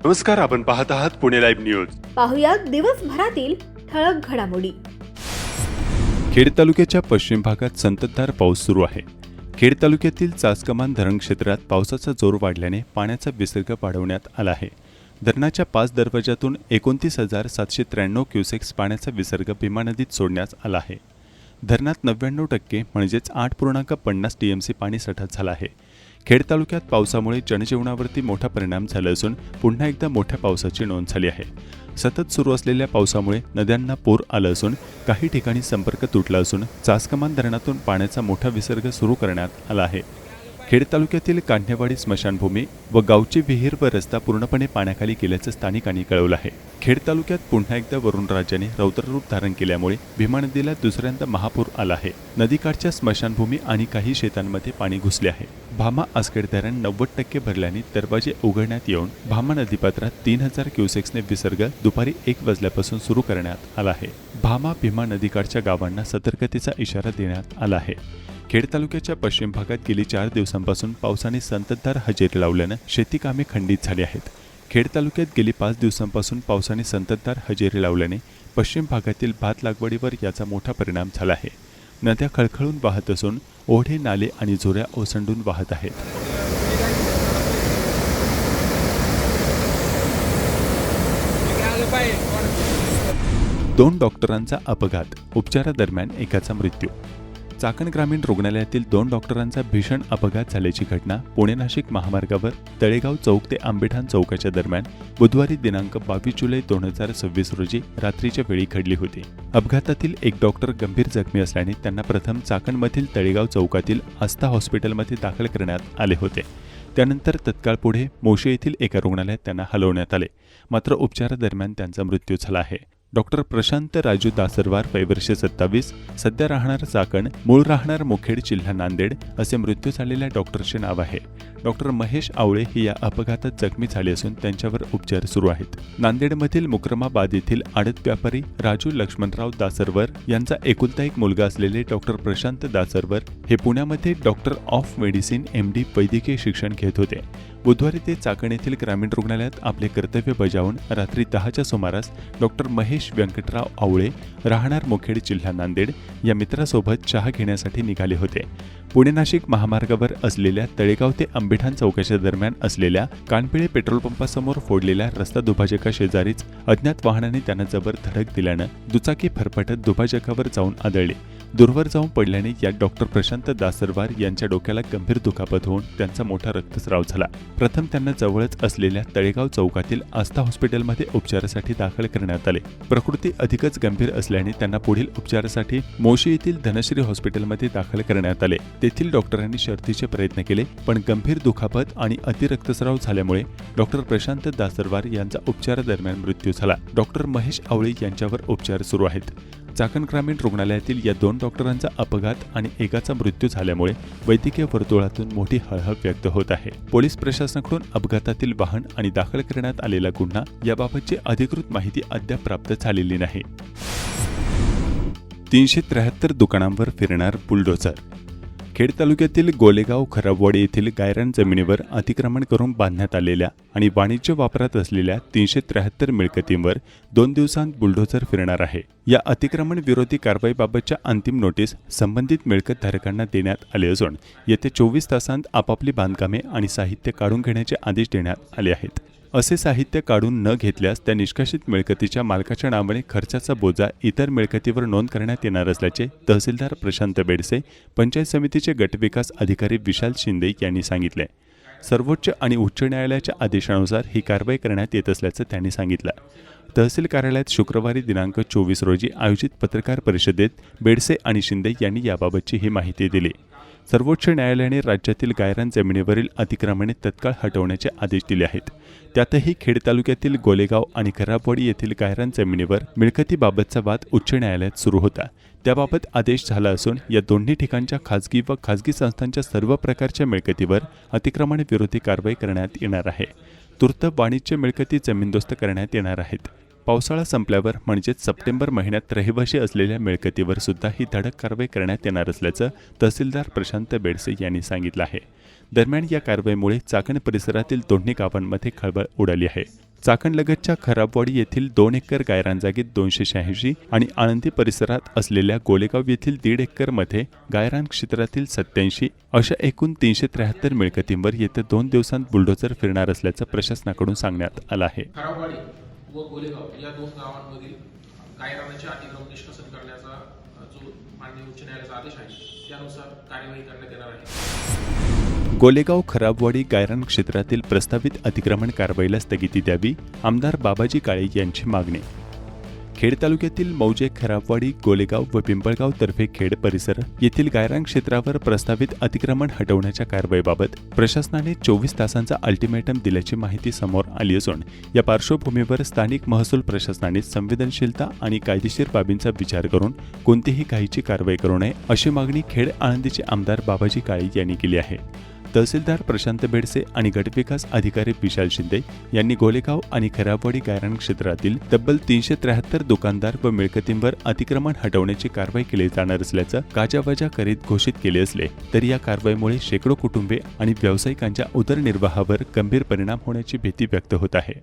नमस्कार, आपण पाहत आहात पुणे लाईव्ह न्यूज. पाहुयात दिवसभरातील ठळक घडामोडी. खेड तालुक्याच्या पश्चिम भागात संततधार पाऊस सुरू आहे. खेड तालुक्यातील चासकमान धरण क्षेत्रात पावसाचा जोर वाढल्याने पाण्याचा विसर्ग वाढवण्यात आला आहे. धरणाच्या 5 दरवाजातून 29,793 क्युसेक्स पाण्याचा विसर्ग भीमा नदीत सोडण्यात आला आहे. धरणात 99% म्हणजेच 8.50 TMC पाणीसाठा झाला आहे. खेड तालुक्यात पावसामुळे जनजीवनावरती मोठा परिणाम झाला असून पुन्हा एकदा मोठ्या पावसाची नोंद झाली आहे. सतत सुरू असलेल्या पावसामुळे नद्यांना पूर आला असून काही ठिकाणी संपर्क तुटला असून चासकमान धरणातून पाण्याचा मोठा विसर्ग सुरू करण्यात आला आहे. खेड तालुक्यातील कांढेवाडी स्मशानभूमी व गावची विहीर व रस्ता पूर्णपणे पाण्याखाली गेल्याचं स्थानिकांनी कळवलं आहे. खेड तालुक्यात पुन्हा एकदा वरुणराजाने रौद्ररूप धारण केल्यामुळे भीमा नदीला दुसऱ्यांदा महापूर आला आहे. नदीकाठच्या स्मशानभूमी आणि काही शेतांमध्ये पाणी घुसले आहे. भामा आसखेड धरण 90% भरल्याने दरवाजे उघडण्यात येऊन भामा नदीपात्रात 3000 क्युसेक्सने विसर्ग दुपारी 1 वाजल्यापासून सुरू करण्यात आला आहे. भामा भीमा नदीकाठच्या गावांना सतर्कतेचा इशारा देण्यात आला आहे. खेड तालुक्याच्या पश्चिम भागात गेली 4 दिवसांपासून पावसाने संततधार हजेरी लावल्यानं शेती कामे खंडित झाली आहेत. खेड तालुक्यात गेली 5 दिवसांपासून पावसाने संततधार हजेरी लावल्याने पश्चिम भागातील भात लागवडीवर याचा मोठा परिणाम झाला आहे. नद्या खळखळून वाहत असून ओढे, नाले आणि झोऱ्या ओसंडून वाहत आहेत. दोन डॉक्टरांचा अपघात, उपचारादरम्यान एकाचा मृत्यू. चाकण ग्रामीण रुग्णालयातील 2 डॉक्टरांचा भीषण अपघात झाल्याची घटना पुणे-नाशिक महामार्गावर तळेगाव चौक ते आंबेठाण चौकाच्या दरम्यान बुधवारी दिनांक 22 जुलै 2026 रोजी रात्रीच्या वेळी घडली होती. अपघातातील एक डॉक्टर गंभीर जखमी असल्याने त्यांना प्रथम चाकणमधील तळेगाव चौकातील आस्था हॉस्पिटलमध्ये दाखल करण्यात आले होते. त्यानंतर तत्काळ पुढे मोशी येथील एका रुग्णालयात त्यांना हलवण्यात आले. मात्र उपचारादरम्यान त्यांचा मृत्यू झाला आहे. डॉक्टर प्रशांत राजू दासरवार, वय वर्ष 27, सध्या राहणार चाकण, मूळ राहणार मुखेड, जिल्हा नांदेड असे मृत्यू झालेल्या डॉक्टरचे नाव आहे. डॉक्टर महेश आवळे हे या अपघातात जखमी झाले असून त्यांच्यावर उपचार सुरू आहेत. नांदेडमधील मुक्रमाबाद येथील आडत व्यापारी राजू लक्ष्मणराव दासरवर यांचा एकुलता एक मुलगा असलेले डॉक्टर प्रशांत दासरवर हे पुण्यामध्ये डॉक्टर ऑफ मेडिसिन MD वैद्यकीय शिक्षण घेत होते. बुधवारी ते चाकण येथील ग्रामीण रुग्णालयात आपले कर्तव्य बजावून रात्री 10च्या सुमारास डॉक्टर महेश व्यंकटराव आवळे, राहणार मुखेड, जिल्हा नांदेड या मित्रासोबत चहा घेण्यासाठी निघाले होते. पुणे-नाशिक महामार्गावर असलेल्या तळेगाव ते आंबेठाण चौकाच्या दरम्यान असलेल्या कानपिळे पेट्रोल पंपासमोर फोडलेल्या रस्ता दुभाजका शेजारीच अज्ञात वाहनाने त्यांना जबर धडक दिल्यानं दुचाकी फरफटत दुभाजकावर जाऊन आदळली. दूरवर जाऊन पडल्याने या डॉक्टर प्रशांत दासरवार यांच्या डोक्याला गंभीर दुखापत होऊन त्यांचा मोठा रक्तस्राव झाला. प्रथम त्यांना जवळच असलेल्या तळेगाव चौकातील आस्था हॉस्पिटलमध्ये उपचारासाठी दाखल करण्यात आले. प्रकृती अधिकच गंभीर असल्याने त्यांना पुढील उपचारासाठी मोशी येथील धनश्री हॉस्पिटलमध्ये दाखल करण्यात आले. तेथील डॉक्टरांनी शर्थीचे प्रयत्न केले, पण गंभीर दुखापत आणि अतिरक्तस्राव झाल्यामुळे डॉक्टर प्रशांत दासरवार यांचा उपचारादरम्यान मृत्यू झाला. डॉक्टर महेश आवळे यांच्यावर उपचार सुरू आहेत. चाकण ग्रामीण रुग्णालयातील या 2 डॉक्टरांचा अपघात आणि एकाचा मृत्यू झाल्यामुळे वैद्यकीय वर्तुळातून मोठी हळहळ व्यक्त होत आहे. पोलीस प्रशासनाकडून अपघातातील वाहन आणि दाखल करण्यात आलेला गुन्हा याबाबतची अधिकृत माहिती अद्याप प्राप्त झालेली नाही. 373 दुकानांवर फिरणार बुलडोझर. खेड तालुक्यातील गोलेगाव खराबवाडी येथील गायरान जमिनीवर अतिक्रमण करून बांधण्यात आलेल्या आणि वाणिज्य वापरात असलेल्या 373 मिळकतींवर 2 दिवसांत बुलडोझर फिरणार आहे. या अतिक्रमण विरोधी कारवाईबाबतच्या अंतिम नोटीस संबंधित मिळकत धारकांना देण्यात आले असून येत्या 24 तासांत आपापली बांधकामे आणि साहित्य काढून घेण्याचे आदेश देण्यात आले आहेत. असे साहित्य काढून न घेतल्यास त्या निष्कासित मिळकतीच्या मालकाच्या नावाने खर्चाचा बोजा इतर मिळकतीवर नोंद करण्यात येणार असल्याचे तहसीलदार प्रशांत बेडसे, पंचायत समितीचे गटविकास अधिकारी विशाल शिंदे यांनी सांगितले. सर्वोच्च आणि उच्च न्यायालयाच्या आदेशानुसार ही कारवाई करण्यात येत असल्याचं त्यांनी सांगितलं. तहसील कार्यालयात शुक्रवारी दिनांक 24 रोजी आयोजित पत्रकार परिषदेत बेडसे आणि शिंदे यांनी याबाबतची ही माहिती दिली. सर्वोच्च न्यायालयाने राज्यातील गायरान जमिनीवरील अतिक्रमणे तत्काळ हटवण्याचे आदेश दिले आहेत. त्यातही खेड तालुक्यातील गोलेगाव आणि खराबवाडी येथील गायरान जमिनीवर मिळकतीबाबतचा वाद उच्च न्यायालयात सुरू होता. त्याबाबत आदेश झाला असून या दोन्ही ठिकाणच्या खाजगी व खाजगी संस्थांच्या सर्व प्रकारच्या मिळकतीवर अतिक्रमण विरोधी कारवाई करण्यात येणार आहे. तूर्त वाणिज्य मिळकती जमीनदोस्त करण्यात येणार आहेत. पावसाळा संपल्यावर म्हणजेच सप्टेंबर महिन्यात रहिवाशी असलेल्या मिळकतीवर सुद्धा ही धडक कारवाई करण्यात येणार असल्याचं तहसीलदार प्रशांत बेडसे यांनी सांगितलं आहे. दरम्यान या कारवाईमुळे चाकण परिसरातील दोन्ही गावांमध्ये खळबळ उडाली आहे. चाकणलगतच्या खराबवाडी येथील 2 एकर गायरान जागेत 286 आणि आळंदी परिसरात असलेल्या गोलेगाव येथील 1.5 एकरमध्ये गायरान क्षेत्रातील 87 अशा एकूण 373 मिळकतींवर येत्या 2 दिवसांत बुलडोझर फिरणार असल्याचं प्रशासनाकडून सांगण्यात आलं आहे. खराबवाडी व गोलेगाव या 2 गावांमधील गायरानाचे अतिक्रमण निष्कासन करण्याचा जो माननीय उच्च न्यायालयाचा आदेश आहे त्यानुसार कार्यवाही करण्यात येणार आहे. गोलेगाव खराबवाडी गायरान क्षेत्रातील प्रस्तावित अतिक्रमण कारवाईला स्थगिती द्यावी, आमदार बाबाजी काळे यांची मागणी. खेड तालुक्यातील मौजे, खराबवाडी, गोलेगाव व पिंपळगाव तर्फे खेड परिसर येथील गायरान क्षेत्रावर प्रस्तावित अतिक्रमण हटवण्याच्या कारवाईबाबत प्रशासनाने 24 तासांचा अल्टिमेटम दिल्याची माहिती समोर आली असून या पार्श्वभूमीवर स्थानिक महसूल प्रशासनाने संवेदनशीलता आणि कायदेशीर बाबींचा विचार करून कोणतीही घाईची कारवाई करू नये अशी मागणी खेड आळंदीचे आमदार बाबाजी काळे यांनी केली आहे. तहसीलदार प्रशांत बेडसे आणि गटविकास अधिकारी विशाल शिंदे यांनी गोलेगाव आणि खराबवाडी गायरान क्षेत्रातील तब्बल 373 दुकानदार व मिळकतींवर अतिक्रमण हटवण्याची कारवाई केली जाणार असल्याचं गाजावाजा करीत घोषित केले असले तरी या कारवाईमुळे शेकडो कुटुंबे आणि व्यावसायिकांच्या उदरनिर्वाहावर गंभीर परिणाम होण्याची भीती व्यक्त होत आहे.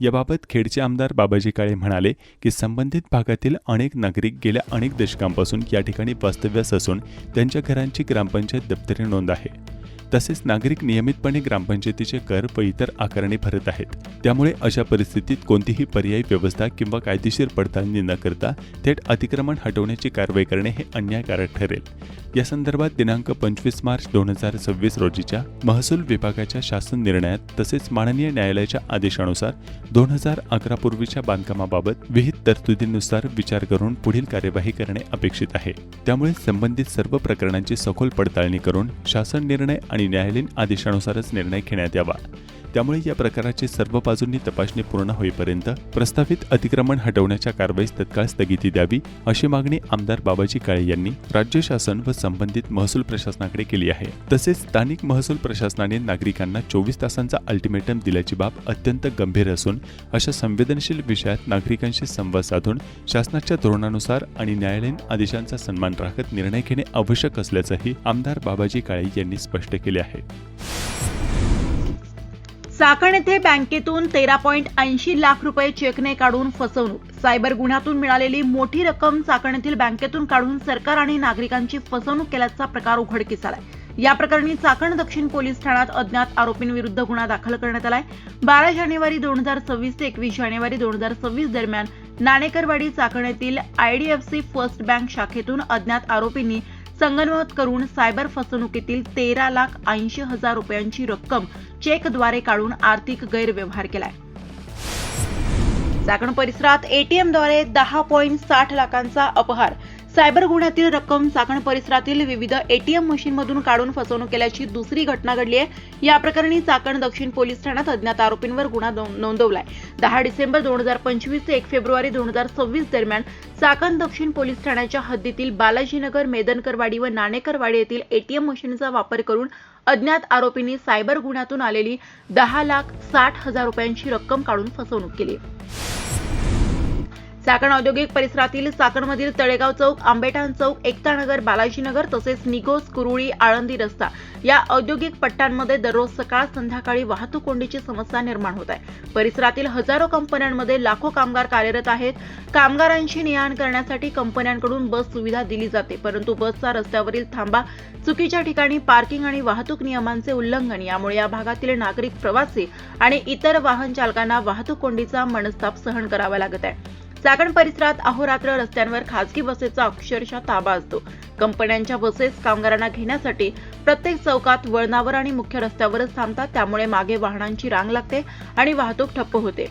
याबाबत खेडचे आमदार बाबाजी काळे म्हणाले की संबंधित भागातील अनेक नागरिक गेल्या अनेक दशकांपासून या ठिकाणी वास्तव्यास असून त्यांच्या घरांची ग्रामपंचायत दप्तरी नोंद आहे. तसेच नागरिक नियमितपणे ग्रामपंचायतीचे कर व इतर आकारणी भरत आहेत. त्यामुळे अशा परिस्थितीत कोणतीही पर्यायी व्यवस्था किंवा कायदेशीर पडताळणी न करता थेट अतिक्रमण हटवण्याची कारवाई करणे हे अन्यायकारक ठरेल. या संदर्भात दिनांक 25 मार्च 2026 रोजीच्या महसूल विभागाच्या शासन निर्णयात तसेच माननीय न्यायालयाच्या आदेशानुसार 2011 पूर्वीच्या बांधकामाबाबत विहित तरतुदीनुसार विचार करून पुढील कार्यवाही करणे अपेक्षित आहे. त्यामुळे संबंधित सर्व प्रकरणांची सखोल पडताळणी करून शासन निर्णय आणि न्यायालयीन आदेशानुसारच निर्णय घेण्यात यावा. त्यामुळे या प्रकाराची सर्व बाजूंनी तपासणी पूर्ण होईपर्यंत प्रस्तावित अतिक्रमण हटवण्याच्या कारवाईस तत्काळ स्थगिती द्यावी अशी मागणी आमदार बाबाजी काळे यांनी राज्य शासन व संबंधित महसूल प्रशासनाकडे केली आहे. तसेच स्थानिक महसूल प्रशासनाने नागरिकांना 24 तासांचा अल्टिमेटम दिल्याची बाब अत्यंत गंभीर असून अशा संवेदनशील विषयात नागरिकांशी संवाद साधून शासनाच्या धोरणानुसार आणि न्यायालयीन आदेशांचा सन्मान राखत निर्णय घेणे आवश्यक असल्याचंही आमदार बाबाजी काळे यांनी स्पष्ट केले आहे. चाकण येथे बँकेतून 13.80 लाख रुपये चेकने काढून फसवणूक. सायबर गुन्ह्यातून मिळालेली मोठी रक्कम चाकण येथील बँकेतून काढून सरकार आणि नागरिकांची फसवणूक केल्याचा प्रकार उघडकीस आलाय. या प्रकरणी चाकण दक्षिण पोलीस ठाण्यात अज्ञात आरोपींविरुद्ध गुन्हा दाखल करण्यात आलाय. 12 जानेवारी 2026 ते 21 जानेवारी 2026 दरम्यान नाणेकरवाडी चाकण येथील IDFC फर्स्ट बँक शाखेतून अज्ञात आरोपींनी संगनमत करून सायबर फसवणुकीतील 13,80,000 रुपयांची रक्कम चेकद्वारे काढून आर्थिक गैरव्यवहार केलाय. चाकण परिसरात ATMद्वारे 10.60 लाखांचा अपहार. सायबर गुन्ह्यातील रक्कम चाकण परिसरातील विविध ATM मशीनमधून काढून फसवणूक केल्याची दुसरी घटना घडली आहे. या प्रकरणी चाकण दक्षिण पोलीस ठाण्यात अज्ञात आरोपींवर गुन्हा नोंदवलाय. 10 डिसेंबर 2025 ते 1 फेब्रुवारी 2026 दरम्यान चाकण दक्षिण पोलीस ठाण्याच्या हद्दीतील बालाजीनगर, मेदनकरवाडी व नाणेकरवाडी येथील ATM मशीनचा वापर करून अज्ञात आरोपींनी सायबर गुन्ह्यातून आलेली 10,60,000 रुपयांची रक्कम काढून फसवणूक केली. चाकण औद्योगिक परिसरातील चाकणमधील तळेगाव चौक, आंबेठाण चौक, एकतानगर, बालाजीनगर तसेच निगोज, कुरुळी, आळंदी रस्ता या औद्योगिक पट्ट्यांमध्ये दररोज सकाळ संध्याकाळी वाहतूक कोंडीची समस्या निर्माण होत आहे. परिसरातील हजारो कंपन्यांमध्ये लाखो कामगार कार्यरत आहेत. कामगारांची ने-आण करण्यासाठी कंपन्यांकडून बस सुविधा दिली जाते, परंतु बसचा रस्त्यावरील थांबा, चुकीच्या ठिकाणी पार्किंग आणि वाहतूक नियमांचे उल्लंघन यामुळे या भागातील नागरिक, प्रवासी आणि इतर वाहन चालकांना वाहतूक कोंडीचा मनस्ताप सहन करावा लागत आहे. चाकण परिसरात अहोरात्र रस्त्यांवर खासगी बसेसचा अक्षरशः ताबा असतो. कंपन्यांच्या बसेस कामगारांना घेण्यासाठी प्रत्येक चौकात, वळणावर आणि मुख्य रस्त्यावरच थांबतात. त्यामुळे मागे वाहनांची रांग लागते आणि वाहतूक ठप्प होते.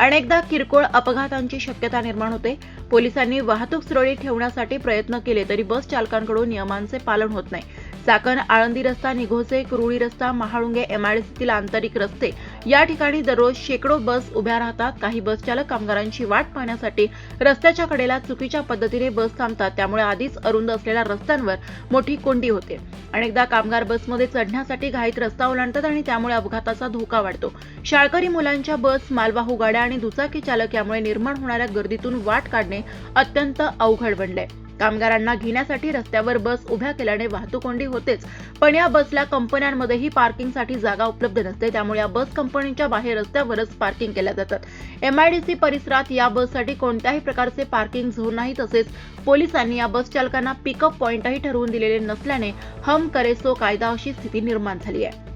अनेकदा किरकोळ अपघातांची शक्यता निर्माण होते. पोलिसांनी वाहतूक सुरळीत ठेवण्यासाठी प्रयत्न केले तरी बस चालकांकडून नियमांचे पालन होत नाही. चाकण आळंदी रस्ता, निघोजे, कुरुळी रस्ता, महाळुंगे, MIDCतील आंतरिक रस्ते या ठिकाणी दररोज शेकडो बस उभ्या राहतात. काही बस चालक कामगारांची वाट पाहण्यासाठी रस्त्याच्या कडेला चुकीच्या पद्धतीने बस थांबतात. त्यामुळे आधीच अरुंद असलेल्या रस्त्यांवर मोठी कोंडी होते. अनेकदा कामगार बसमध्ये चढण्यासाठी घाईत रस्ता ओलांडतात आणि त्यामुळे अपघाताचा धोका वाढतो. शाळकरी मुलांच्या बस, मालवाहू गाड्या आणि दुचाकी चालक यामुळे निर्माण होणाऱ्या गर्दीतून वाट काढणे अत्यंत अवघड बनले. कामगारांना घेण्यासाठी रस्त्यावर बस उभ्या केल्याने वाहतूक कोंडी होतेच, पण या बसला कंपन्यांमध्येही पार्किंगसाठी जागा उपलब्ध नसते, त्यामुळे या बस कंपनीच्या बाहेर रस्त्यावरच पार्किंग केल्या जातात. MIDC परिसरात या बससाठी कोणत्याही प्रकारचे पार्किंग झोन नाही. तसेच पोलिसांनी या बस चालकांना पिकअप पॉइंटही ठरवून दिलेले नसल्याने हम करे सो कायदा अशी स्थिती निर्माण झाली आहे.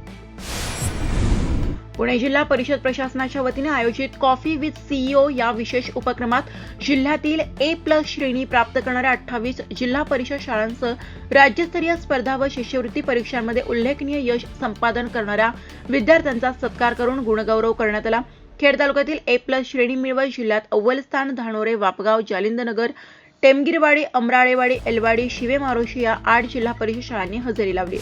पुणे जिल्हा परिषद प्रशासनाच्या वतीने आयोजित कॉफी विथ CEO या विशेष उपक्रमात जिल्ह्यातील A+ श्रेणी प्राप्त करणाऱ्या 28 जिल्हा परिषद शाळांसह राज्यस्तरीय स्पर्धा व शिष्यवृत्ती परीक्षांमध्ये उल्लेखनीय यश संपादन करणाऱ्या विद्यार्थ्यांचा सत्कार करून गुणगौरव करण्यात आला. खेड तालुक्यातील A+ श्रेणी मिळवत जिल्ह्यात अव्वल स्थान धानोरे, वापगाव, जालिंदनगर, टेमगिरवाडी, अमराळेवाडी, एलवाडी, शिवे मारोशी या 8 जिल्हा परिषद शाळांनी हजेरी लावली.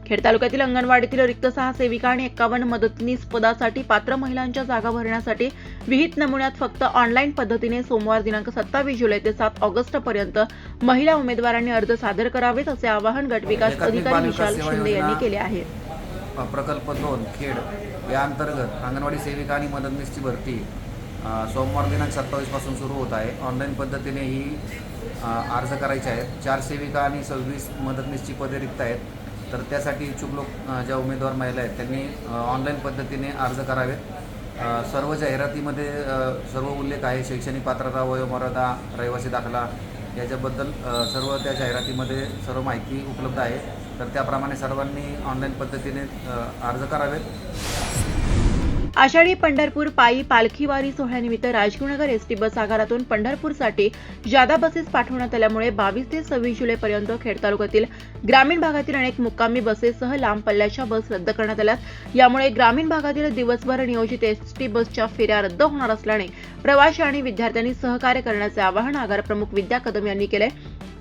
खेड तालुक्यातील अंगणवाडीतील रिक्त 6 सेविका आणि 51 मदतनीस पदासाठी पात्र महिलांच्या जागा भरण्यासाठी विहित नमुन्यात फक्त ऑनलाईन पद्धतीने सोमवार दिनांक 27 जुलै ते 7 ऑगस्ट पर्यंत महिला उमेदवारांनी अर्ज सादर करावेत असे आवाहन गटविकास अधिकारी विशाल शिंदे यांनी केले आहे. प्रकल्प 2 खेड या अंतर्गत अंगणवाडी सेविका आणि मदतनीसची भरती सोमवार दिनांक 27 पासून सुरू होत आहे. ऑनलाईन पद्धतीने ही अर्ज करायचे आहेत. 4 सेविका आणि 26 मदतनीसची पदे रिक्त आहेत. तर त्यासाठी इच्छुक लोक ज्या उमेदवार महिला आहेत त्यांनी ऑनलाईन पद्धतीने अर्ज करावेत. सर्व जाहिरातीमध्ये सर्व उल्लेख आहे. शैक्षणिक पात्रता, वयोमर्यादा, रहिवासी दाखला याच्याबद्दल सर्व त्या जाहिरातीमध्ये सर्व माहिती उपलब्ध आहे. तर त्याप्रमाणे सर्वांनी ऑनलाईन पद्धतीने अर्ज करावेत. आषाढी पंढरपूर पायी पालखी वारी सोहळ्यानिमित्त राजगुरुनगर एसटी बस आगारातून पंढरपूरसाठी जादा बसेस पाठवण्यात आल्यामुळे 22 ते 26 जुलैपर्यंत खेड तालुक्यातील ग्रामीण भागातील अनेक मुक्कामी बसेससह लांब पल्ल्याच्या बस रद्द करण्यात आल्या. यामुळे ग्रामीण भागातील दिवसभर नियोजित एसटी बसच्या फेऱ्या रद्द होणार असल्याने प्रवासी आणि विद्यार्थ्यांनी सहकार्य करण्याचे आवाहन आगार प्रमुख विद्या कदम यांनी केले.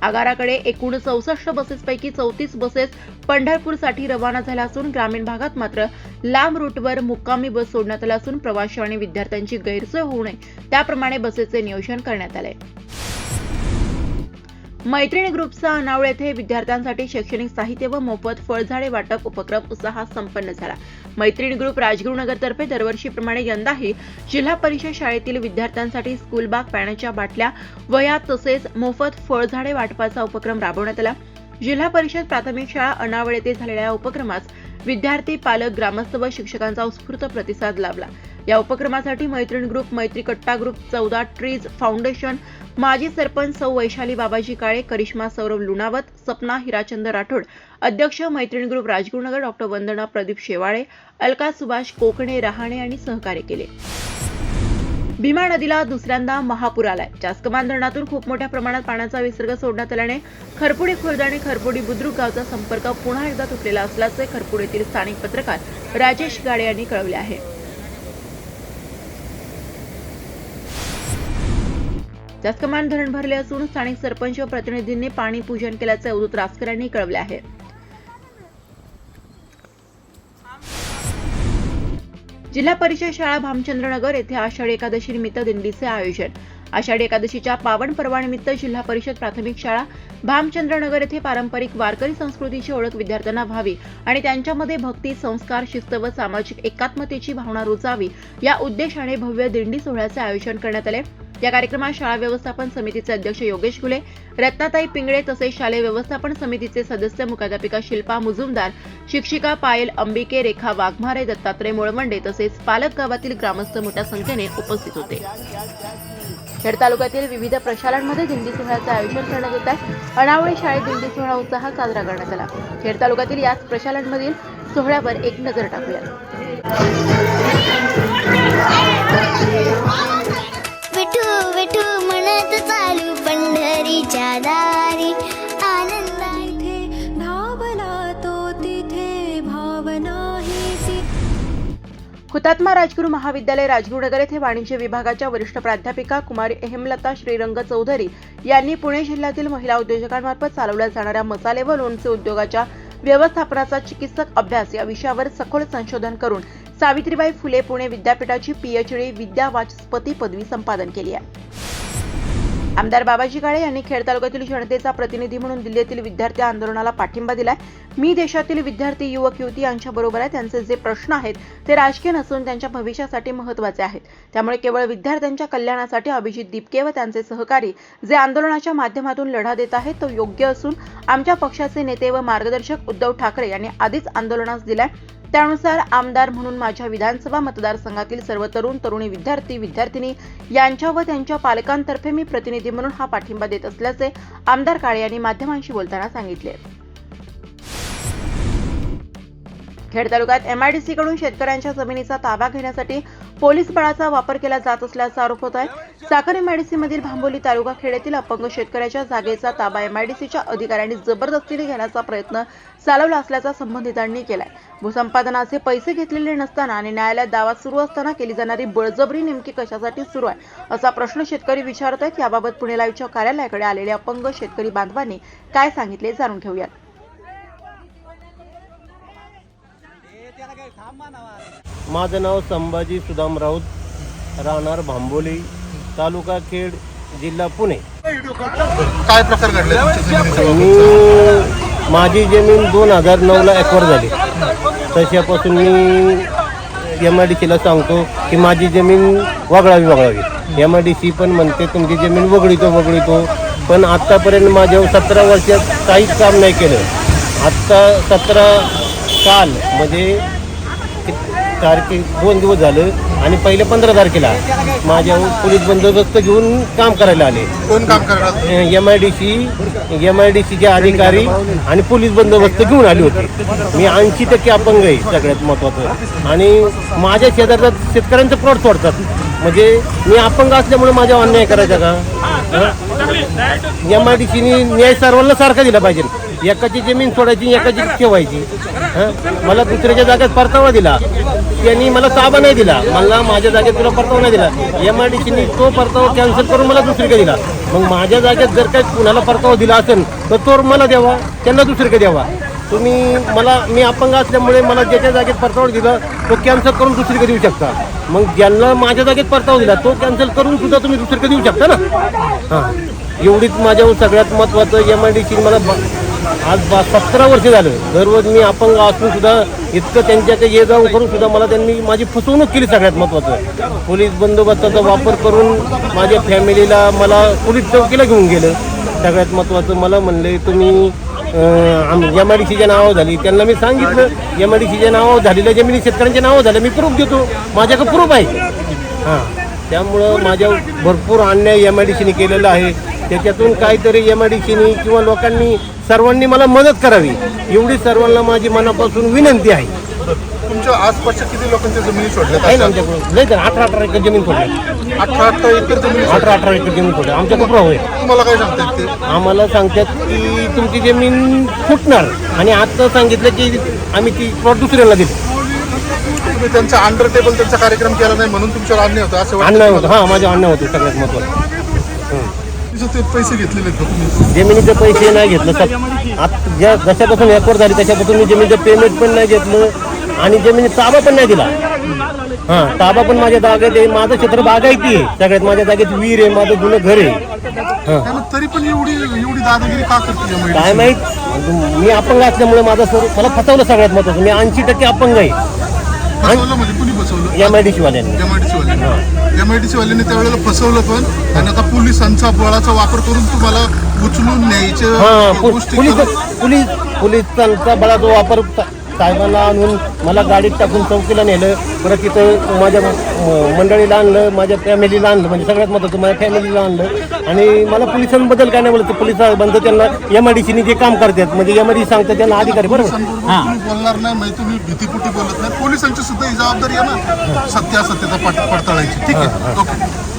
आगाराकडे एकूण 64 बसेसपैकी 34 बसेस पंढरपूरसाठी रवाना झाल्या असून ग्रामीण भागात मात्र लांब रूटवर मुक्कामी बस सोडण्यात आल्या असून प्रवासी आणि विद्यार्थ्यांची गैरसोय होऊ नये त्याप्रमाणे बसेसचे नियोजन करण्यात आले. मैत्रिणी ग्रुपचा अनावळ येथे विद्यार्थ्यांसाठी शैक्षणिक साहित्य व मोफत फळझाडे वाटप उपक्रम उत्साहात संपन्न झाला. मैत्रिणी ग्रुप राजगुरुनगरतर्फे दरवर्षीप्रमाणे यंदाही जिल्हा परिषद शाळेतील विद्यार्थ्यांसाठी स्कूलबाग, पाण्याच्या बाटल्या, वह्या तसेच मोफत फळझाडे वाटपाचा उपक्रम राबवण्यात आला. जिल्हा परिषद प्राथमिक शाळा अनावळ येथे झालेल्या या उपक्रमास विद्यार्थी, पालक, ग्रामस्थ व शिक्षकांचा उत्स्फूर्त प्रतिसाद लाभला. या उपक्रमासाठी मैत्रीण ग्रुप, मैत्री कट्टा ग्रुप, 14 ट्रीज फाउंडेशन, माजी सरपंच सौ वैशाली बाबाजी काळे, करिश्मा सौरभ लुणावत, सपना हिराचंद राठोड, अध्यक्ष मैत्रीण ग्रुप राजगुरुनगर डॉ. वंदना प्रदीप शेवाळे, अलका सुभाष कोकणे रहाणे यांनी सहकार्य केले. भीमा नदीला दुसऱ्यांदा महापूर आलाय. जास्कमान धरणातून खूप मोठ्या प्रमाणात पाण्याचा विसर्ग सोडण्यात आल्याने खरपुडी खुर्द आणि खरपुडी बुद्रुक गावचा संपर्क पुन्हा एकदा तुटलेला असल्याचे खरपुडीतील स्थानिक पत्रकार राजेश गाडे यांनी कळवले आहे. जास्कमान धरण भरले असून स्थानिक सरपंच व प्रतिनिधींनी पाणी पूजन केल्याचे अवधूत रासकर यांनी कळवले आहे. जिल्हा परिषद शाळा भामचंद्रनगर येथे आषाढी एकादशी निमित्त दिंडीचे आयोजन. आषाढी एकादशीच्या पावन पर्वानिमित्त जिल्हा परिषद प्राथमिक शाळा भामचंद्रनगर येथे पारंपरिक वारकरी संस्कृतीची ओळख विद्यार्थ्यांना व्हावी आणि त्यांच्यामध्ये भक्ती, संस्कार, शिस्त व सामाजिक एकात्मतेची भावना रुजावी या उद्देशाने भव्य दिंडी सोहळ्याचे आयोजन करण्यात आले. या कार्यक्रमात शाळा व्यवस्थापन समितीचे अध्यक्ष योगेश गुले, रत्नाताई पिंगळे तसेच शालेय व्यवस्थापन समितीचे सदस्य मुख्याध्यापिका शिल्पा मुजुमदार, शिक्षिका पायल अंबिके, रेखा वाघमारे, दत्तात्रय मुळवंडे तसेच पालक गावातील ग्रामस्थ मोठ्या संख्येने उपस्थित होते. खेड तालुक्यातील विविध प्रशालांमध्ये दिंडी सोहळ्याचे आयोजन करण्यात येत आहे. अनावळी शाळेत दिंडी सोहळा उत्साहात साजरा करण्यात आला. खेड तालुक्यातील याच प्रशालांमधील सोहळ्यावर एक नजर टाकूया. विठू विठू म्हणत चालू पंढरीच्या दारी, आनंदा इथे धावला तो तिथे भावना ही ती. हुतात्मा राजगुरू महाविद्यालय राजगुरुनगर येथे वाणिज्य विभागाच्या वरिष्ठ प्राध्यापिका कुमारी हेमलता श्रीरंग चौधरी यांनी पुणे जिल्ह्यातील महिला उद्योजकांमार्फत चालवल्या जाणाऱ्या मसाले व लोणचे उद्योगाच्या व्यवस्थापनाचा चिकित्सक अभ्यास या विषयावर सखोल संशोधन करून सावित्रीबाई फुले पुणे विद्यापीठाची PhD विद्या वाचस्पती पदवी संपादन केली आहे. आमदार बाबाजी काळे यांनी खेड तालुक्यातील जनतेचा प्रतिनिधी म्हणून दिल्लीतील विद्यार्थी आंदोलनाला पाठिंबा दिलाय. मी देशातील विद्यार्थी युवक युवती यांच्या बरोबर आहे. त्यांचे जे प्रश्न आहेत ते राजकीय नसून त्यांच्या भविष्यासाठी महत्त्वाचे आहेत. त्यामुळे केवळ विद्यार्थ्यांच्या कल्याणासाठी अभिजित दिपके व त्यांचे सहकारी जे आंदोलनाच्या माध्यमातून लढा देत आहेत तो योग्य असून आमच्या पक्षाचे नेते व मार्गदर्शक उद्धव ठाकरे यांनी आधीच आंदोलनास दिलाय. त्यानुसार आमदार म्हणून माझ्या विधानसभा मतदारसंघातील सर्व तरुण तरुणी विद्यार्थी विद्यार्थिनी यांच्या व त्यांच्या पालकांतर्फे मी प्रतिनिधी म्हणून हा पाठिंबा देत असल्याचे आमदार काळे यांनी माध्यमांशी बोलताना सांगितले. खेड तालुक्यात MIDC कडून शेतकऱ्यांच्या जमिनीचा ताबा घेण्यासाठी पोलीस बळाचा वापर केला जात असल्याचा आरोप होत आहे. चाकण MIDC मधील भांबोली तालुका खेड येथील अपंग शेतकऱ्याच्या जागेचा ताबा MIDCच्या अधिकाऱ्यांनी जबरदस्तीने घेण्याचा प्रयत्न चालवला असल्याचा संबंधितांनी केलाय. भूसंपादनाचे पैसे घेतलेले नसताना आणि न्यायालयात दावा सुरू असताना केली जाणारी बळजबरी नेमकी कशासाठी सुरू आहे असा प्रश्न शेतकरी विचारत आहेत. याबाबत पुणे लाईव्हच्या कार्यालयाकडे आलेले अपंग शेतकरी बांधवांनी काय सांगितले जाणून घेऊयात. माझं नाव संभाजी सुदाम राऊत, राहणार भांबोली, तालुका खेड, जिल्हा पुणे. काय प्रकार घडले? माझी जमीन 2009ला एक्वायर झाली. तशापासून मी MIDCला सांगतो की माझी जमीन वगळावी. MIDC पण म्हणते तुमची जमीन वगळितो. पण आत्तापर्यंत माझ्या 17 वर्षात काहीच काम नाही केलं. आत्ता 17 काल म्हणजे तारखे 2 दिवस झालं आणि पहिले 15 तारखेला माझ्या पोलीस बंदोबस्त घेऊन काम करायला आले. कोण काम करणार? MIDCचे अधिकारी आणि पोलीस बंदोबस्त घेऊन आले होते. मी 80% अपंग आहे सगळ्यात महत्त्वाचं. आणि माझ्या शेजारच्या शेतकऱ्यांचं प्लॉट सोडतात. म्हणजे मी अपंग असल्यामुळे माझ्या अन्याय करायचा का? MIDCने न्याय सर्वांना सारखा दिला पाहिजे. एकाची जमीन सोडायची, एकाची ठेवायची. मला दुसऱ्याच्या जागेत परतावा दिला, त्यांनी मला ताबा नाही दिला. मला माझ्या जागेत तुला परतावा नाही दिला. MIDCने तो परतावा कॅन्सल करून मला दुसरीकडे दिला. मग माझ्या जागेत जर काही कुणाला परतावा दिला असेल तर तो मला द्यावा, त्यांना दुसरीकडे द्यावा. मी अपंग असल्यामुळे मला ज्याच्या जागेत परतावा दिला तो कॅन्सल करून दुसरीकडे देऊ शकता. मग ज्यांना माझ्या जागेत परतावा दिला तो कॅन्सल करून सुद्धा तुम्ही दुसरीकडे देऊ शकता ना. हां, एवढीच माझ्यावर सगळ्यात महत्त्वाचं. MIDC मला आज 17 वर्ष झालं. दररोज मी अपंग असून सुद्धा इतकं त्यांच्याकडे ये जाऊन करून सुद्धा मला त्यांनी माझी फसवणूक केली. सगळ्यात महत्त्वाचं पोलीस बंदोबस्ताचा वापर करून माझ्या फॅमिलीला मला पोलीस चौकीला घेऊन गेलं. सगळ्यात महत्त्वाचं मला म्हणले तुम्ही MIDCच्या नावावर झाली. त्यांना मी सांगितलं MIDCच्या नावावर झालेल्या जमिनी शेतकऱ्यांच्या नावावर झाल्या. मी प्रूफ देतो, माझ्याकडे प्रूफ आहे. हां, त्यामुळं माझ्या भरपूर अन्याय MIDCने केलेला आहे. त्याच्यातून काहीतरी MIDCने किंवा लोकांनी सर्वांनी मला मदत करावी एवढी सर्वांना माझी मनापासून विनंती आहे. तुमच्या आसपासच्या किती लोकांच्या जमिनी सोडल्या? आहे ना आमच्याकडून लय 18 एकर जमीन पडली. 18 एकर जमीन 18 एकर जमीन पडली. आमच्याकडे पुरावा आहे. तुम्हाला काय सांगतात ते? आम्हाला सांगतात की तुमची जमीन फुटणार आणि आता सांगितलं की आम्ही ती प्लॉट दुसऱ्याला दिली. तुम्ही त्यांचा अंडर टेबल त्यांचा कार्यक्रम केला नाही म्हणून तुमच्यावर अन्याय होता असं वाटतं? अन्याय होतं. हां, माझं अन्याय होतं सगळ्यात महत्त्वाचं. ते पैसे घेतलेले आहेत का तुम्ही? जमिनीचे पैसे नाही घेतलं. आता जशापासून एक्वायर झाली त्याच्यापासून मी जमिनीचं पेमेंट पण नाही घेतलं आणि जमिनी ताबा पण नाही दिला. हां, ताबा पण माझ्या जागेत आहे. माझं क्षेत्र बागायती आहे. सगळ्यात माझ्या जागेत विहीर आहे, माझं जुनं घर आहे. हां, तरी पण एवढी दादागिरी का करते? काय माहीत. मी अपंग असल्यामुळे माझं मला फसवलं. सगळ्यात महत्त्वाचं मी 80% अपंग आहे. फसवलं म्हणजे कुणी फसवलं? MIDC वाल्यांनी. MIDC वाल्यांनी त्यावेळेला फसवलं पण. आणि आता पोलिसांचा बळाचा वापर करून तुम्हाला उचलून न्यायचे पोलिसांचा बळाचा वापर साहेबांना आणून मला गाडीत टाकून चौकीला नेलं. परत तिथं माझ्या मंडळीला आणलं, माझ्या फॅमिलीला आणलं. म्हणजे सगळ्यात महत्त्वाचं माझ्या फॅमिलीला आणलं. आणि मला पोलिसांबद्दल काय नाही बोलत. पोलिसांबद्दल त्यांना MIDCने जे काम करतात म्हणजे MIDC सांगतात त्यांना अधिकारी बरोबर. हां, बोलणार नाही म्हणजे तुम्ही भीतीपुटी बोलत नाही. पोलिसांची सुद्धा ही जबाबदारी आहे ना सत्यासत्यता पडताळायची. ठीक आहे, ओके.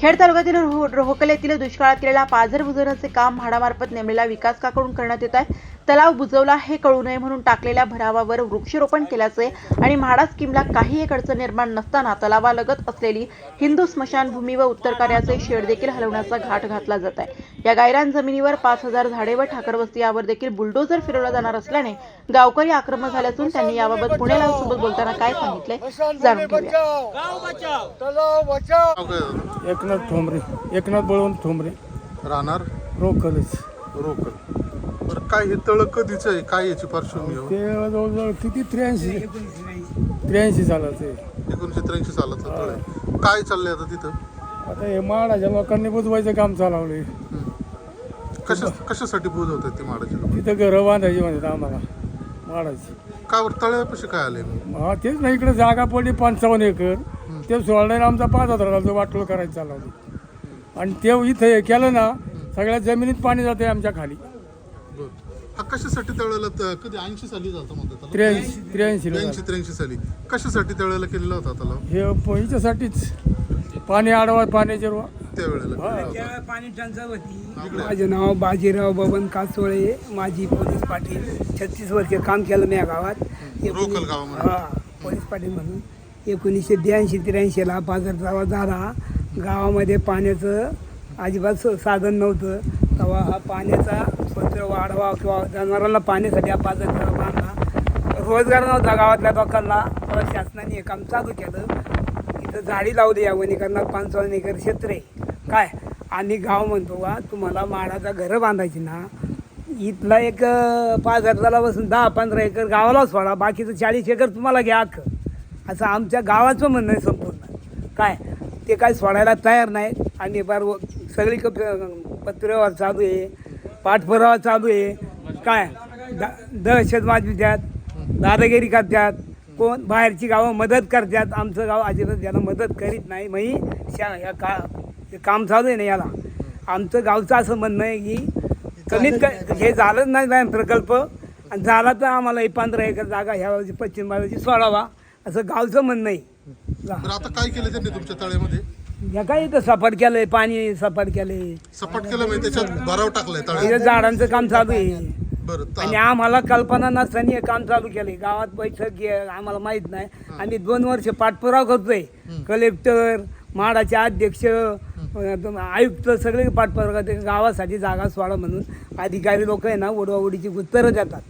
खेड तालुक्यातील रोहकल येथील दुष्काळात केलेला पाझर बुजवण्याचे काम म्हाडामार्फत नेमलेल्या विकासकाकडून करण्यात येत आहे. तलाव बुजवला हे कळू नये म्हणून टाकलेल्या भरावावर वृक्षारोपण केल्याचे आणि म्हाडा स्कीमला काही एक अडचण निर्माण नसताना तलावालगत असलेली हिंदू स्मशानभूमी व उत्तर कार्याचे शेड देखील हलवण्याचा घाट घातला जात आहे. या गायरान जमिनीवर 5000 झाडे व ठाकरवस्ती यावर देखील बुलडोजर फिरवला जाणार असल्याने गावकरी आक्रमक झाले असून त्यांनी याबाबत पुणे लाईव्ह सोबत बोलताना काय सांगितले जाणून घेऊया. एकनाथ बळवंत ठोंबरे राहणार रोकलच. रोकल. बरं, काय हे तळ कधीच आहे, काय याची पार्श्वभूमी आहे? ते जवळजवळ किती 83 सालाचं आहे. 1983 सालाचं तळ आहे. काय चाललंय आता तिथं? आता हे माडाच्या लोकांनी बुजवायचं काम चालवलंय. कशासाठी बुजवतात ते माडाचे लोक? तिथं घरं बांधायची म्हणतात आम्हाला माडाची. का बरं तळ्यापाशी काय आलंय? हा तेच ना, इकडे जागा पडली 55 एकर. ते सोडल्याने आमचा 5000 वाटोळ करायचं चालवलं. आणि ते इथं हे केलं ना, सगळ्या जमिनीत पाणी जाते आमच्या खाली. हा कशासाठी तळ्याला कधी 80 साली झालं म्हणतात? 83 साली. कशासाठी तळ्याला केलेला होता तलाव? हे हिच्यासाठीच पाणी अडवा पाण्याचे त्यावेळेला पाणी टंचाई होती. माझे नाव बाजीराव बबन कासोळे, माजी पोलीस पाटील. 36 वर्ष काम केलं मी या गावात. रोकल गावामध्ये. हा, पोलीस पाटील म्हणून 1982-83ला पाझर तलाव झाला. गावामध्ये पाण्याचं अजिबात साधन नव्हतं. तेव्हा हा पाण्याचा स्वच्छ वाढवा किंवा जनावरांना पाण्यासाठी हा पाझर तलाव बांधला. रोजगार नव्हता गावातल्या लोकांना. तेव्हा शासनाने हे काम चालू केलं. इथं झाडी लावली या वनीकरणात. 55 एकर क्षेत्र आहे काय. आणि गाव म्हणतो बा तुम्हाला माडाचा घरं बांधायची ना, इथला एक पाझर तलावापासून 10-15 एकर गावाला सोडा, बाकीचं 40 एकर तुम्हाला घ्या अख्खं, असं आमच्या गावाचं म्हणणं आहे संपूर्ण काय. ते काय सोडायला तयार नाहीत. आणि बार सगळी पत्रव्यवहार चालू आहे, पाठपुरावा चालू आहे काय. दहशत माजवितात, दादागिरी करतात, कोण बाहेरची गावं मदत करतात. आमचं गाव अजिबात याला मदत करीत नाही. या काम चालू आहे ना याला. आमचं गावचं असं म्हणणं आहे की कमीत कमी हे झालंच नाही प्रकल्प, आणि झाला तर आम्हाला 15 एकर जागा ह्या पश्चिम बाजूची सोडावा असं गावचं म्हणणं आहे. आता काय केलं त्यांनी तुमच्या तळ्यामध्ये? या काय इथं सपाट केलंय, पाणी सपाट केलंय, सपाट केलं म्हणजे त्याच्यात भराव टाकलाय तळ्यात. इथं झाडांचं काम चालू आहे. बरं, आणि आम्हाला कल्पना नसताना हे काम चालू केलंय. गावात बैठक आम्हाला माहित नाही. आम्ही 2 वर्ष पाठपुरावा करतोय. कलेक्टर, म्हाडाचे अध्यक्ष, आयुक्त सगळे पाठपुरावा करते गावासाठी जागा सोडा म्हणून. अधिकारी लोक आहे ना उडवाउडीची उत्तरं देतात.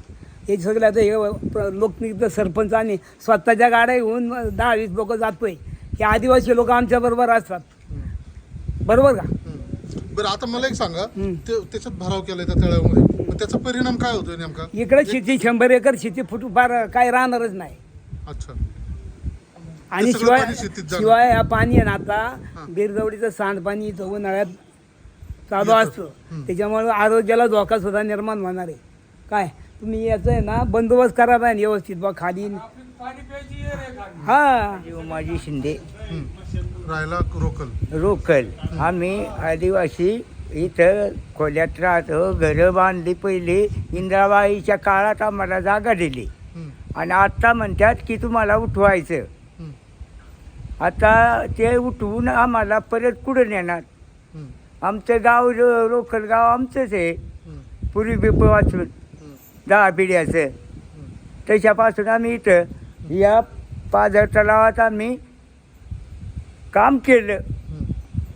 हे सगळे आता हे लोकनियुक्त सरपंच आणि स्वतःच्या गाड्या घेऊन 10-20 लोक जातोय. हे आदिवासी लोक आमच्या बरोबर असतात, बरोबर का. बरं, आता मला एक सांगा, त्याच्यात भराव केलाय त्या तळ्यामध्ये, त्याचा परिणाम काय होतोय नेमका? इकडे शेती 100 एकर शेती फुटू फार काय राहणारच नाही. अच्छा. आणि शिवाय हा पाणी आहे ना, आता बिरजवडीचं सांडपाणी इथं उन्हाळ्यात चालू असतं. त्याच्यामुळे आरोग्याला धोका सुद्धा निर्माण होणार आहे काय. तुम्ही याचं आहे ना बंदोबस्त करा पाहिजे व्यवस्थित बा खाली. हा, माझी शिंदे, राहायला रोकल. आम्ही आदिवासी इथं खोल्यात राहतो. घरं बांधली पहिली इंदिराबाईच्या काळात आम्हाला जागा दिली, आणि आता म्हणतात की तुम्हाला उठवायचं. आता ते उठवून आम्हाला परत कुठं नेणार? आमचं गाव रोकल गाव आमचंच आहे पूर्वी वाचून 10 पिढ्याचं. त्याच्यापासून आम्ही इथं या पाझर तलावात आम्ही काम केलं.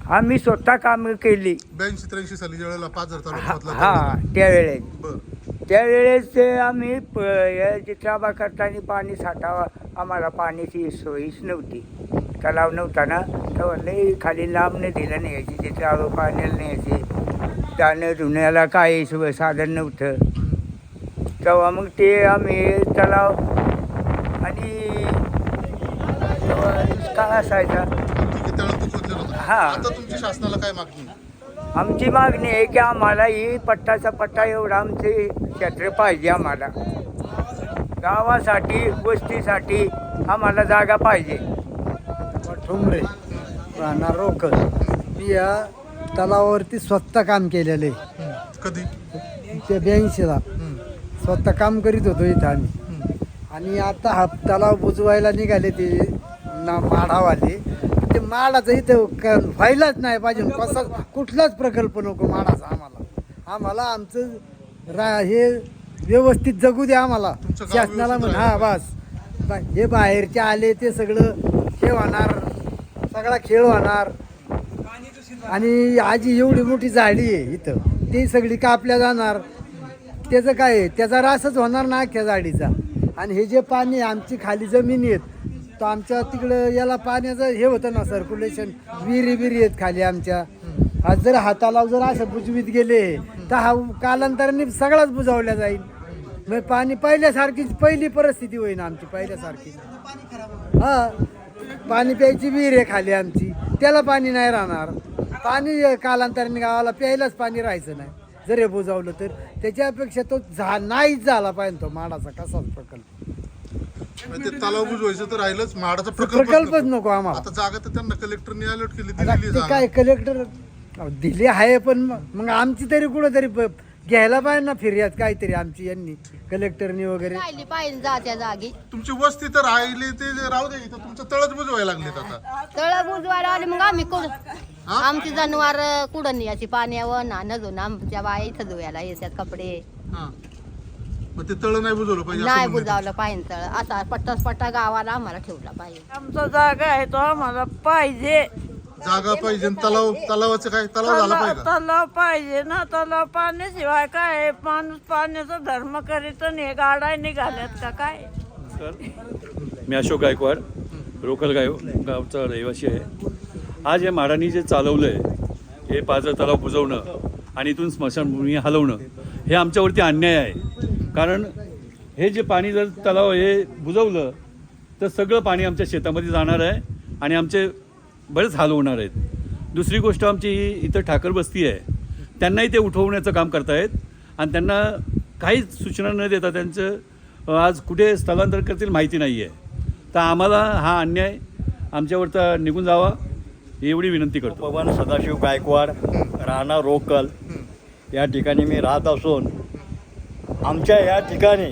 आम्ही स्वतः काम केली 82-83 साली ज्यावेळेला पाझर तलाव. हा, त्यावेळेस आम्ही चित्राबा करताना पाणी साठावा. आम्हाला पाण्याची सोयीच नव्हती. तलाव नव्हता ना, तर लई खाली लांब नाही दिलं न्यायची. तिथं पाण्याला न्यायचे. त्यानं धुण्याला काही साधन नव्हतं. तेव्हा मग ते आम्ही तलाव आणि काय असायचा. आता तुमची शासनाला काय मागणी? आमची मागणी आहे की आम्हाला ही पट्टाचा पट्टा एवढा आमचे क्षेत्र पाहिजे. आम्हाला गावासाठी वस्तीसाठी आम्हाला जागा पाहिजे. ठोंबरे, राहणार रोकल. मी या तलावावरती स्वतः काम केलेलं आहे. कधी? 82ला स्वतः काम करीत होतो इथं आम्ही. आणि आता हा तलाव बुजवायला निघाले ते माढावाले. ते माडाचं इथं व्हायलाच नाही पाहिजे कसा कुठलाच प्रकल्प नको माडाचा आम्हाला आमचं हे व्यवस्थित जगू द्या आम्हाला तुमचं गाव शासनाला म्हण व्यवस्थित हा बस हे बाहेरचे आले ते सगळं हे होणार सगळा खेळ होणार आणि आजी एवढी मोठी झाडी आहे इथं ती सगळी कापल्या जाणार त्याचं काय आहे त्याचा रासच होणार ना अख्ख्या झाडीचा आणि हे जे पाणी आमची खाली जमीन आहेत तर आमच्या तिकडं याला पाण्याचं हे होतं ना सर्क्युलेशन विहिरी आहेत खाली आमच्या आज जर हाताला जर असं बुजवीत गेले तर हा कालांतराने सगळाच बुजावल्या जाईल मग पाणी पहिल्यासारखीच पहिली परिस्थिती होईना आमची पहिल्यासारखी हा पाणी प्यायची विहीर आहे खाली आमची त्याला पाणी नाही राहणार पाणी कालांतराने गावाला प्यायलाच पाणी राहायचं नाही जर हे बुजावलं तर त्याच्यापेक्षा तो नाहीच झाला पाहिजे तो माडाचा कसाच प्रकल्प ते तलाव बुजवायचं तर राहिलंच माडाचा प्रकल्पच नको आम्हाला आता जागा तर त्यांना कलेक्टरने अलर्ट केली आता दिलेली ते जागा. काय कलेक्टर दिली आहे पण मग आमची तरी कुठंतरी घ्यायला पाहिजे ना फिर्याद काहीतरी आमची यांनी कलेक्टरनी वगैरे राहिली पाहिजे जात्या जागी तुमची वस्ती तर राहिली ते राहू दे इथं तुमचं तळच बुजवायला लागलेत आता तळ बुजवायला आले मग आम्ही कुठं आमची जनावर कुठं न्यायची पाण्यावर ना नजून आमच्या बाया इथं धुवायला येतात कपडे हा मग ते तळ नाही बुजवलं पाहिजे नाही असं म्हणणं आहे बुजावलं पाहिजे तळ असा पट्टा गावाला आम्हाला ठेवला पाहिजे आमचा जागा आहे तो आम्हाला पाहिजे तुमचं. जागा पाहिजे आणि तलावाचं काय तलाव झाला पाहिजे का? तलाव पाहिजे ना तलाव पाण्याशिवाय काय माणूस पाण्याचा धर्म करीत आणि गाडा निघाल्यात का काय मी अशोक गायकवाड रोकल गावचा रहिवासी आहे. आज या माडांनी जे चालवलं आहे हे पाझर तलाव बुजवणं आणि इथून स्मशानभूमी हलवणं हे आमच्यावरती अन्याय आहे. कारण हे जे पाणी जर तलाव हे बुजवलं तर सगळं पाणी आमच्या शेतामध्ये जाणार आहे आणि आमचे बरेच हाल होणार आहेत. दुसरी गोष्ट आमची ही इथं ठाकर बस्ती आहे त्यांनाही ते उठवण्याचं काम करतायत आणि त्यांना काहीच सूचना न देता त्यांचं आज कुठे स्थलांतर करतील माहिती नाही आहे. तर आम्हाला हा अन्याय आमच्यावरचा निघून जावा एवढी विनंती करतो. पवन सदाशिव गायकवाड राहणार रोकल या ठिकाणी मी राहत असून आमच्या या ठिकाणी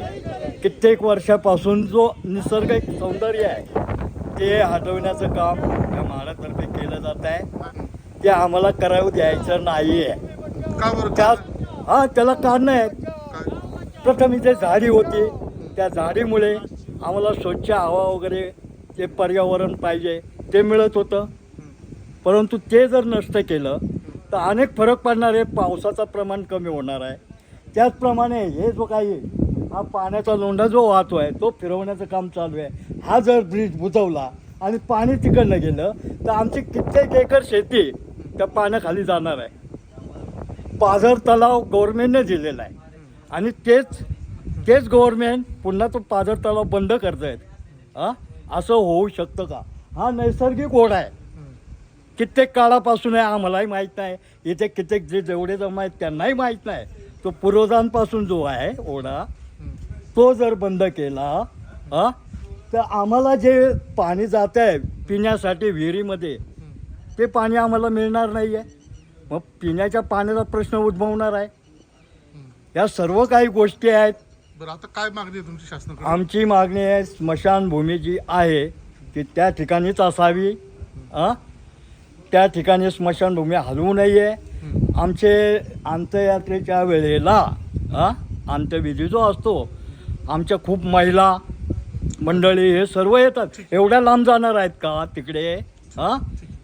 कित्येक वर्षापासून जो निसर्गिक सौंदर्य आहे ते हटवण्याचं काम या म्हाडातर्फे केलं जात आहे. ते आम्हाला करावं द्यायचं नाही आहे. का बरं त्याला कारणं आहेत. प्रथम इथे झाडी होती त्या झाडीमुळे आम्हाला स्वच्छ हवा वगैरे ते पर्यावरण पाहिजे ते मिळत होतं. परंतु ते जर नष्ट केलं तर अनेक फरक पडणार आहे. पावसाचं प्रमाण कमी होणार आहे. त्याचप्रमाणे हे जो काही हा पाण्याचा लोंढा जो वाहतो आहे तो फिरवण्याचं काम चालू आहे. हा जर ब्रिज बुजवला आणि पाणी तिकडनं गेलं तर आमची कित्येक एकर शेती त्या पाण्याखाली जाणार आहे. पाझर तलाव गव्हर्नमेंटने दिलेला आहे आणि तेच गव्हर्नमेंट पुन्हा तो पाझर तलाव बंद करत आहेत. असं होऊ शकतं का? हा नैसर्गिक ओढा आहे. कित्येक काळापासून आहे आम्हालाही माहीत नाही. इथे कित्येक जेवढे जमा आहेत त्यांनाही माहीत नाही. तो पूर्वजांपासून जो आहे ओढा तो जर बंद केला तर आम्हाला जे पाणी जात आहे पिण्यासाठी विहिरीमध्ये ते पाणी आम्हाला मिळणार नाही आहे. मग पिण्याच्या पाण्याचा प्रश्न उद्भवणार आहे. या सर्व काही गोष्टी आहेत. बरं आता काय मागणी आहे तुमची शासनाकडे? आमची मागणी आहे स्मशानभूमी जी आहे ती त्या ठिकाणीच असावी. त्या ठिकाणी स्मशानभूमी हलवू नये. आमचे अंत्ययात्रेच्या वेळेला अंत्यविधी जो असतो आमच्या खूप महिला मंडळी हे सर्व येतात. एवढ्या लांब जाणार आहेत का तिकडे?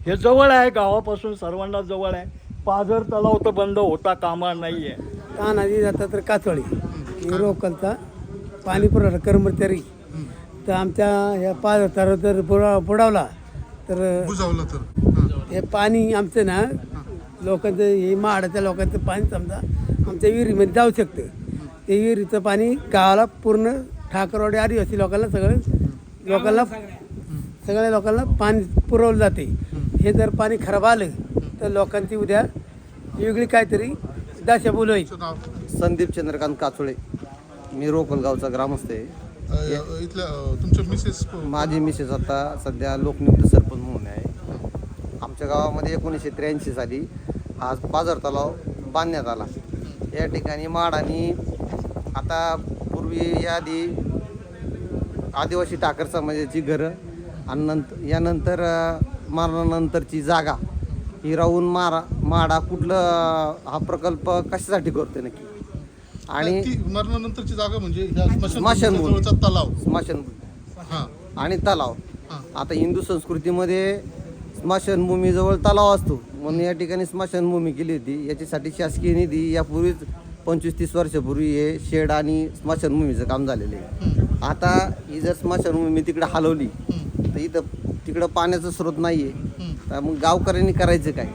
हे जवळ आहे गावापासून सर्वांना जवळ आहे. पाझर तलाव तर बंद होता कामा नाही आहे. तानाजी जातात तर कातळी रोकलचा पाणी पुरवठा कर्मचारी तर आमच्या ह्या पाझर जर बुडावला तर बुजवलं तर हे पाणी आमचं ना लोकांचं हे माडाच्या लोकांचं पाणी समजा आमच्या विहिरीमध्ये जाऊ शकतं. ते विहिरीचं पाणी गावाला पूर्ण ठाकरवाडी आदिवासी लोकांना सगळ्या लोकांना पाणी पुरवलं जाते. हे जर पाणी खराब आलं तर लोकांची उद्या वेगळी काहीतरी दशा बोलवायची. संदीप चंद्रकांत काचोळे मी रोकल गावचा ग्रामस्थ आहे. इथल्या तुमच्या मिसेस माझी मिसेस आता सध्या लोकनियुक्त सरपंच म्हणून आहे. आमच्या गावामध्ये 1983 साली हा पाझर तलाव बांधण्यात आला. या ठिकाणी माडांनी आता पूर्वी याआधी आदिवासी ठाकर समाजाची घरं आणि यानंतर मरणानंतरची जागा ही राहून माडा कुठलं हा प्रकल्प कशासाठी करते नक्की? आणि ती मरणानंतरची जागा म्हणजे ह्या स्मशानभूमी. जवळचा तलाव. स्मशानभूमी हा आणि तलाव. हा. आता हिंदू संस्कृतीमध्ये स्मशानभूमीजवळ तलाव असतो म्हणून या ठिकाणी स्मशानभूमी केली होती. याच्यासाठी शासकीय निधी यापूर्वीच 25-30 वर्षापूर्वी हे शेड आणि स्मशानभूमीचं काम झालेलं आहे. आता ही जर स्मशानभूमी तिकडे हलवली तर इथं तिकडं पाण्याचा स्रोत नाही आहे, तर मग गावकऱ्यांनी करायचं काय?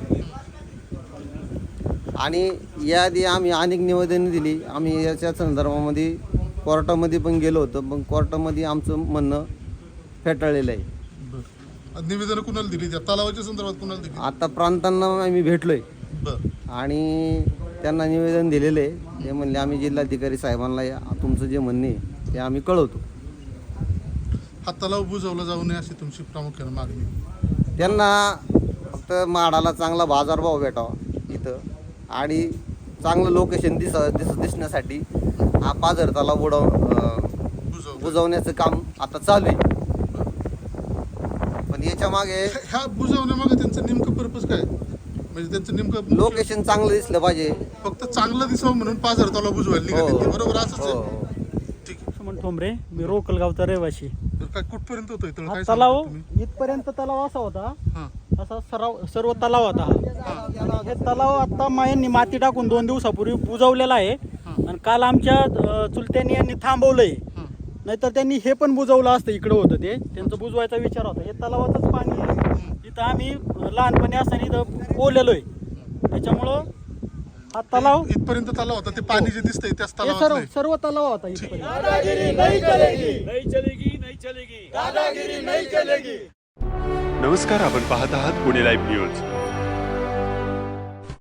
आणि याआधी आम्ही अनेक निवेदनं दिली. आम्ही याच्या संदर्भामध्ये कोर्टामध्ये पण गेलो होतो, पण कोर्टामध्ये आमचं म्हणणं फेटाळलेलं आहे. निवेदन कुणाला दिली? त्या तलावाच्या संदर्भात कुणाला दिली? आता प्रांतांना आम्ही भेटलोय बरं. आणि त्यांना निवेदन दिलेलं आहे. ते म्हणले आम्ही जिल्हाधिकारी साहेबांना तुमचं जे म्हणणे आहे ते आम्ही कळवतो. हा तलाव बुजवला जाऊ नये अशी तुमची प्रामुख्याने मागणी? त्यांना फक्त माडाला चांगला बाजारभाव भेटावा इथं आणि चांगलं लोकेशन दिसण्यासाठी हा पाझर तलाव बुजवण्याचं काम आता चालू आहे. पण याच्या मागे ह्या बुजवण्यामागे त्यांचं नेमकं पर्पज काय? म्हणजे त्यांचं नेमकं लोकेशन चांगलं दिसलं पाहिजे. फक्त चांगलं दिसावं म्हणून पाझर तलाव बुजवायला निघाले ते, बरोबर? असंच आहे. हो. ठीक सुमन ठोंबरे, मी रोकलगावचा रहिवासी. तर काय कुठपर्यंत होतोय तळ? काय तलाव सांगता तुम्ही? इथपर्यंत तलाव असा होता, हां. असा सर्व तलाव होता हा. हे तलाव आता मायांनी माती टाकून 2 दिवसापूर्वी बुजवलेला आहे. आणि काल आमच्या चुलत्यांनी यांनी थांबवलंय, नाहीतर त्यांनी हे पण बुजवलं असतं. इकडं होतं ते त्यांचं बुजवायचा विचार होता. हे तलावाचंच पाणी आहे. इथं आम्ही लहानपणी असताना इथं पोहलेलो आहे. त्याच्यामुळं हा तलाव इथपर्यंत तलाव होता. ते पाणी जे दिसतंय त्याच हे तलावात सर्व तलाव होता इथपर्यंत. नमस्कार, आपण पाहत आहात पुणे लाईव्ह न्यूज.